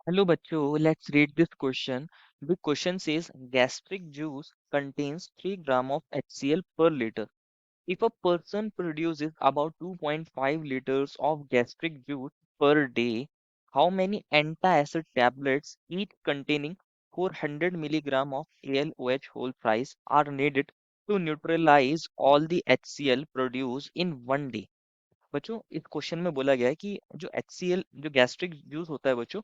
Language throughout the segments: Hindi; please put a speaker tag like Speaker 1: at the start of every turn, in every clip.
Speaker 1: Hello bachcho, let's read this question. The question says gastric juice contains 3 gram of HCl per liter. If a person produces about 2.5 liters of gastric juice per day, how many antacid tablets, each containing 400 milligram of ALOH whole price, are needed to neutralize all the HCl produced in one day? बच्चों इस क्वेश्चन में बोला गया है कि जो HCl जो गैस्ट्रिक जूस होता है बच्चों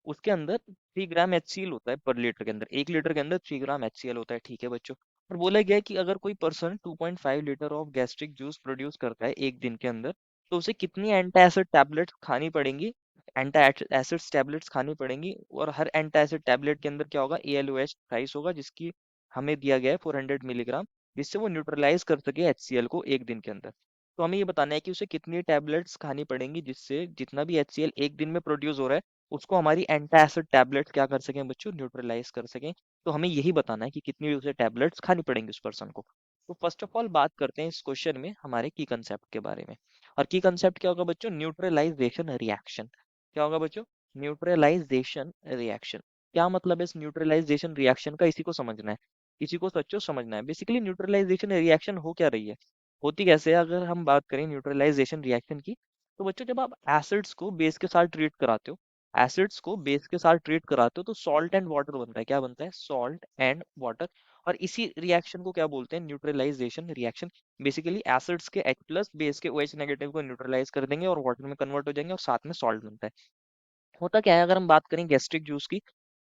Speaker 1: उसके अंदर 3 ग्राम HCl होता है पर लीटर के अंदर 1 लीटर के अंदर 3 ग्राम HCl होता है ठीक है बच्चों। और बोला गया है कि अगर कोई person 2.5 litre of gastric juice produce करता है एक दिन के अंदर तो उसे कितनी एंटी एसिड टैबलेट्स खानी पड़ेंगी। एंटी एसिड्स टैबलेट्स खानी पड़ेंगी और हर एंटी एसिड टैबलेट के अंदर क्या होगा ALOH प्राइस होगा जिसकी हमें दिया गया है 400 मिलीग्राम जिससे वो न्यूट्रलाइज कर सके HCl को एक दिन के अंदर। तो हमें ये बताना है कि उसे कितनी टैबलेट्स खानी पड़ेंगी जिससे जितना भी HCl एक दिन में प्रोड्यूस हो रहा है उसको हमारी एंटी एसिड टैबलेट्स क्या कर सकें बच्चों न्यूट्रलाइज कर सकें। तो हमें यही बताना है कि कितनी उसे टैबलेट्स खानी पड़ेंगी उस पर्सन को। तो फर्स्ट ऑफ ऑल बात करते हैं इस क्वेश्चन में हमारे की कंसेप्ट के बारे में। और की कंसेप्ट क्या होगा बच्चों न्यूट्रलाइजेशन रिएक्शन। क्या होगा बच्चों न्यूट्रलाइजेशन रिएक्शन। क्या मतलब है इस न्यूट्रलाइजेशन रिएक्शन का इसी को समझना है। इसी को सच्चो समझना है बेसिकली न्यूट्रलाइजेशन रिएक्शन हो क्या रही है होती कैसे है अगर हम बात करें न्यूट्रलाइजेशन रिएक्शन की। तो बच्चों जब आप एसिड्स को बेस के साथ ट्रीट कराते हो एसिड्स को बेस के साथ ट्रीट कराते हो तो सॉल्ट एंड वाटर बनता है। क्या बनता है सॉल्ट एंड वाटर। और इसी रिएक्शन को क्या बोलते हैं न्यूट्रलाइजेशन रिएक्शन। बेसिकली एसिड्स के H प्लस बेस के OH नेगेटिव को न्यूट्रलाइज कर देंगे और वाटर में कन्वर्ट हो जाएंगे और साथ में सॉल्ट बनता है। होता क्या है अगर हम बात करें गैस्ट्रिक जूस की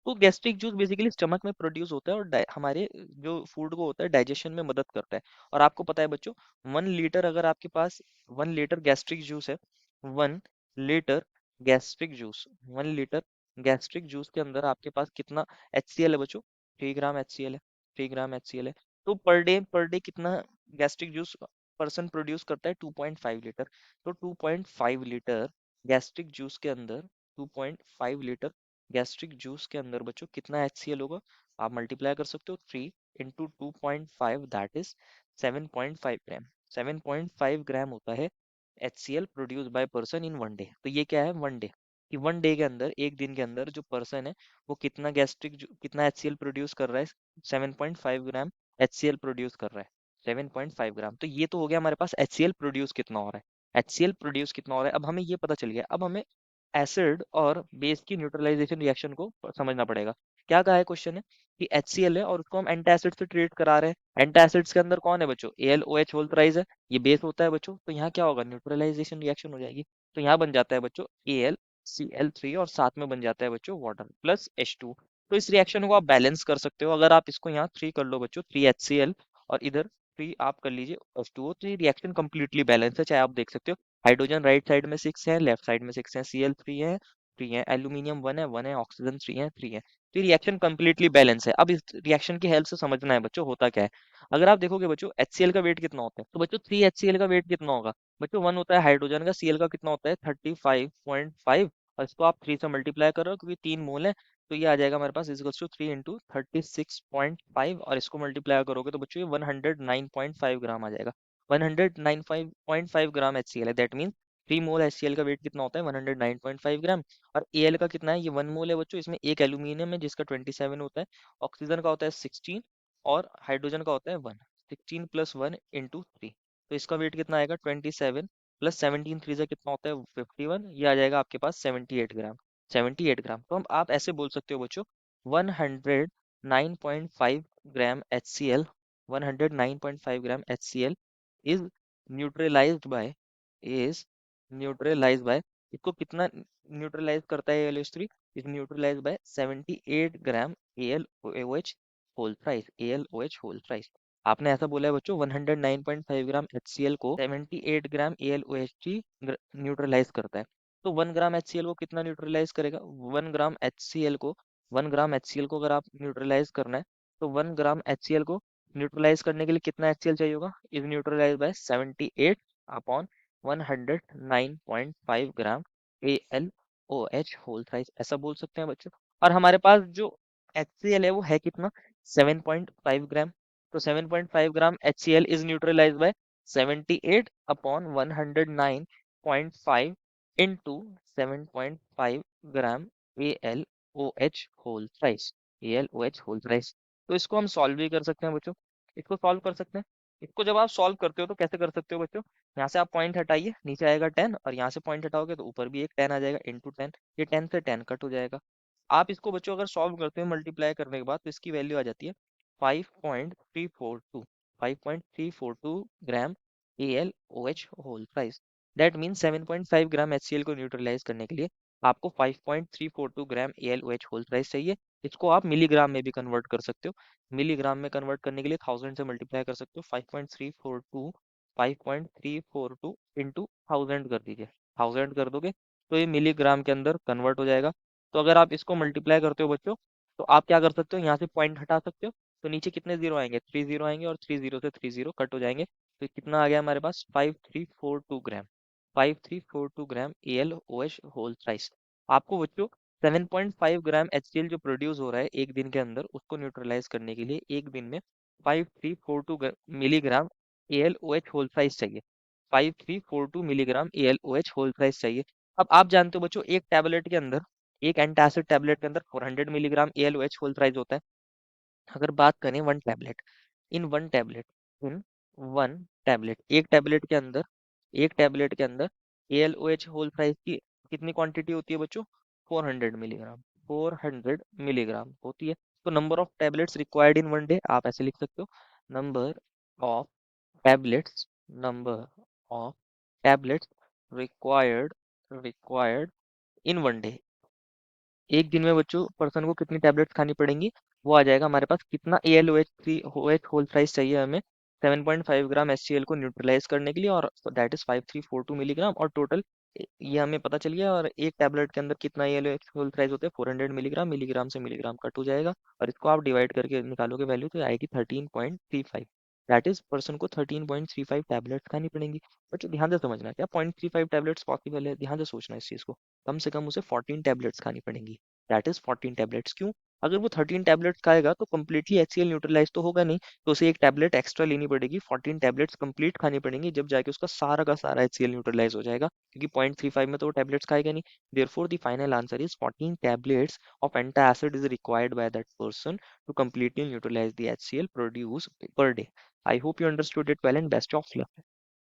Speaker 1: तो गैस्ट्रिक जूस बेसिकली स्टमक में प्रोड्यूस होता है और हमारे जो फूड को होता है डाइजेशन में मदद करता है। और आपको पता है बच्चों 1 लीटर अगर आपके पास 1 लीटर गैस्ट्रिक जूस है 1 litre gastric juice 1 litre gastric juice के अंदर आपके पास कितना HCl है बच्चों 3 ग्राम HCl है 3 ग्राम HCl है। तो पर डे कितना गैस्ट्रिक जूस पर्सन प्रोड्यूस करता है 2.5 लीटर। तो 2.5 लीटर गैस्ट्रिक जूस के अंदर 2.5 लीटर गैस्ट्रिक जूस के अंदर बच्चों कितना HCl होगा। आप मल्टीप्लाई कर सकते हो 3 इंटू 2.5 दैट इज 7.5 ग्राम। 7.5 ग्राम होता है HCl produce by person in one day. तो ये क्या है वन डे कि वन डे के अंदर एक दिन के अंदर जो पर्सन है वो कितना HCl प्रोड्यूस कर रहा है 7.5 ग्राम HCl प्रोड्यूस कर रहा है 7.5 ग्राम। तो ये तो हो गया हमारे पास HCl प्रोड्यूस कितना हो रहा है HCl प्रोड्यूस कितना हो रहा है। अब हमें ये पता चल गया अब हमें एसिड और बेस की न्यूट्रलाइजेशन रिएक्शन को समझना पड़ेगा। क्या कहा है क्वेश्चन है कि HCl है और उसको हम एंटी एसिड से ट्रीट करा रहे हैं। एंटी एसिड्स के अंदर कौन है बच्चों ALOH होल थ्राइस है ये बेस होता है बच्चों। तो यहाँ क्या होगा न्यूट्रलाइजेशन रिएक्शन हो जाएगी। तो यहाँ बन जाता है बच्चों AlCl3 और साथ में बन जाता है बच्चों वाटर प्लस H2। तो इस रिएक्शन को आप बैलेंस कर सकते हो अगर आप इसको यहाँ 3 कर लो बच्चों 3 HCl और इधर 3 आप कर लीजिए H2O। तो ये रिएक्शन कंप्लीटली बैलेंस है चाहे आप देख सकते हो हाइड्रोजन राइट साइड में 6 है लेफ्ट साइड में 6 है Cl3 है एल्यूमिनियम 1 है ऑक्सीजन 3 है। तो ये रिएक्शन कंप्लीटली बैलेंस है। अब इस रिएक्शन की हेल्प से समझना है बच्चों होता क्या है। अगर आप देखोगे बच्चों HCl का वेट कितना होता है तो बच्चों 3 HCl का वेट कितना होगा। बच्चों 1 होता है हाइड्रोजन का Cl का कितना होता है 35.5 और इसको आप 3 से मल्टीप्लाई करो क्योंकि 3 मोल है। तो ये आ जाएगा हमारे पास इजिकल्स टू 3 इंटू 36.5 और इसको मल्टीप्लाई करोगे तो बच्चों ये 109.5 ग्राम आ जाएगा। 109.5 ग्राम HCl है दैट मीन 3 मोल HCl का वेट कितना होता है 109.5 ग्राम। और Al का कितना है ये 1 मोल है बच्चों इसमें एक एल्यूमिनियम है जिसका 27 होता है ऑक्सीजन का होता है 16 और हाइड्रोजन का होता है 1। 16 + 1 इंटू 3 तो इसका वेट कितना आएगा 27 प्लस 17 3 से कितना होता है 51 ये आ जाएगा आपके पास 78 ग्राम। 78 ग्राम तो हम आप ऐसे बोल सकते हो बच्चों 109.5 gram HCl 109.5 gram HCl is neutralized by is neutralized by इसको कितना न्यूट्रलाइज करता है AlH3 is neutralized by 78 gram AlOH whole thrice AlOH whole thrice. आपने ऐसा बोला है बच्चों 109.5 ग्राम HCl को 78 ग्राम AlOH3 न्यूट्रलाइज करता है। तो 1 ग्राम HCl को कितना न्यूट्रलाइज करेगा 1 ग्राम HCl को 1 ग्राम HCl को अगर आप न्यूट्रलाइज करना है तो 1 ग्राम HCl को न्यूट्रलाइज करने के लिए कितना HCl चाहिए होगा is neutralize by 78 upon 109.5 gram AlOH whole thrice ऐसा बोल सकते हैं बच्चों। और हमारे पास जो HCl है वो है कितना 7.5 ग्राम। तो 7.5 gram HCl is neutralize by 78 upon 109.5 into 7.5 gram O H whole thrice, L O H whole thrice. तो इसको हम सॉल्व भी कर सकते हैं बच्चों, इसको सॉल्व कर सकते हैं। इसको जब आप सॉल्व करते हो तो कैसे कर सकते हो बच्चों, यहाँ से आप पॉइंट हटाइए, नीचे आएगा 10, और यहाँ से पॉइंट हटाओगे तो ऊपर भी एक 10 आ जाएगा, इंटू 10। ये 10 से 10 कट हो जाएगा। आप इसको बच्चों अगर सॉल्व करते हो मल्टीप्लाई करने के बाद, तो इसकी वैल्यू आ जाती है 5.342, 5.342 gram AlOH whole price. That mean 7.5 gram HCl को न्यूट्रलाइज करने के लिए आपको 5.342 ग्राम AlOH होल प्राइस चाहिए। इसको आप मिलीग्राम में भी कन्वर्ट कर सकते हो। मिलीग्राम में कन्वर्ट करने के लिए 1000 से मल्टीप्लाई कर सकते हो। 5.342 इंटू 1000 कर दीजिए, 1000 कर दोगे तो ये मिलीग्राम के अंदर कन्वर्ट हो जाएगा। तो अगर आप इसको मल्टीप्लाई करते हो बच्चों, तो आप क्या कर सकते हो, यहाँ से पॉइंट हटा सकते हो। तो नीचे कितने जीरो आएंगे, 3 जीरो आएंगे, और 3 जीरो से 3 जीरो कट हो जाएंगे। तो कितना आ गया हमारे पास, 5342 ग्राम, 5342 ग्राम AlOH होल थ्राइस। आपको बच्चों 7.5 ग्राम HCl जो प्रोड्यूस हो रहा है एक दिन के अंदर, उसको न्यूट्रलाइज करने के लिए एक दिन में 5342 मिलीग्राम AlOH होल थ्राइस चाहिए। 5342 मिलीग्राम AlOH होल थ्राइस चाहिए। अब आप जानते हो बच्चों, एक टैबलेट के अंदर, एक एंटासिड टैबलेट के अंदर 400 मिलीग्राम AlOH होल थ्राइस होता है। अगर बात करें one tablet, in one tablet in one tablet, एक टैबलेट के अंदर, एक टैबलेट के अंदर AlOH होल थ्राइस की कितनी क्वांटिटी होती है बच्चों, 400 मिलीग्राम, 400 मिलीग्राम होती है। तो number of tablets required in one day आप ऐसे लिख सकते हो, number of tablets, number of tablets required, required in one day. एक दिन में बच्चों पर्सन को कितनी टैबलेट्स खानी पड़ेंगी, वो आ जाएगा हमारे पास, कितना AlOH होल प्राइस चाहिए हमें, 7.5 ग्राम HCl को न्यूट्रलाइज करने के लिए, और दैट इज 5342 मिलीग्राम, और टोटल ये हमें पता चल गया। और एक टैबलेट के अंदर कितना AlOH होल प्राइस होता है, 400 मिलीग्राम, मिलीग्राम से मिलीग्राम कट हो जाएगा, और इसको आप डिवाइड करके निकालोगे वैल्यू, तो आएगी 13.35। दैट इज पर्सन को 13.35 टैबलेट्स खानी पड़ेंगी। बच्चों ध्यान से समझना, क्या 0.35 टैबलेट्स पॉसिबल है, ध्यान से सोचना इस चीज को। कम से कम उसे 14 टैबलेट्स खानी पड़ेंगी। That is 14 tablets. क्यों, अगर वो 13 टैबलेट्स खाएगा तो कम्प्लीटली HCl न्यूट्रलाइज तो होगा नहीं, तो उसे एक टैबलेट एक्स्ट्रा लेनी पड़ेगी, 14 टैबलेट्स कंप्लीट खानी पड़ेंगी, जब जाके उसका सारा का सारा HCl न्यूट्रलाइज हो जाएगा, क्योंकि 0.35 में तो वो टैबलेट्स खाएगा नहीं। Therefore the final answer is 14 tablets of antacid is required by that person to completely neutralize the HCl produced per day. I hope you understood it well and best of luck.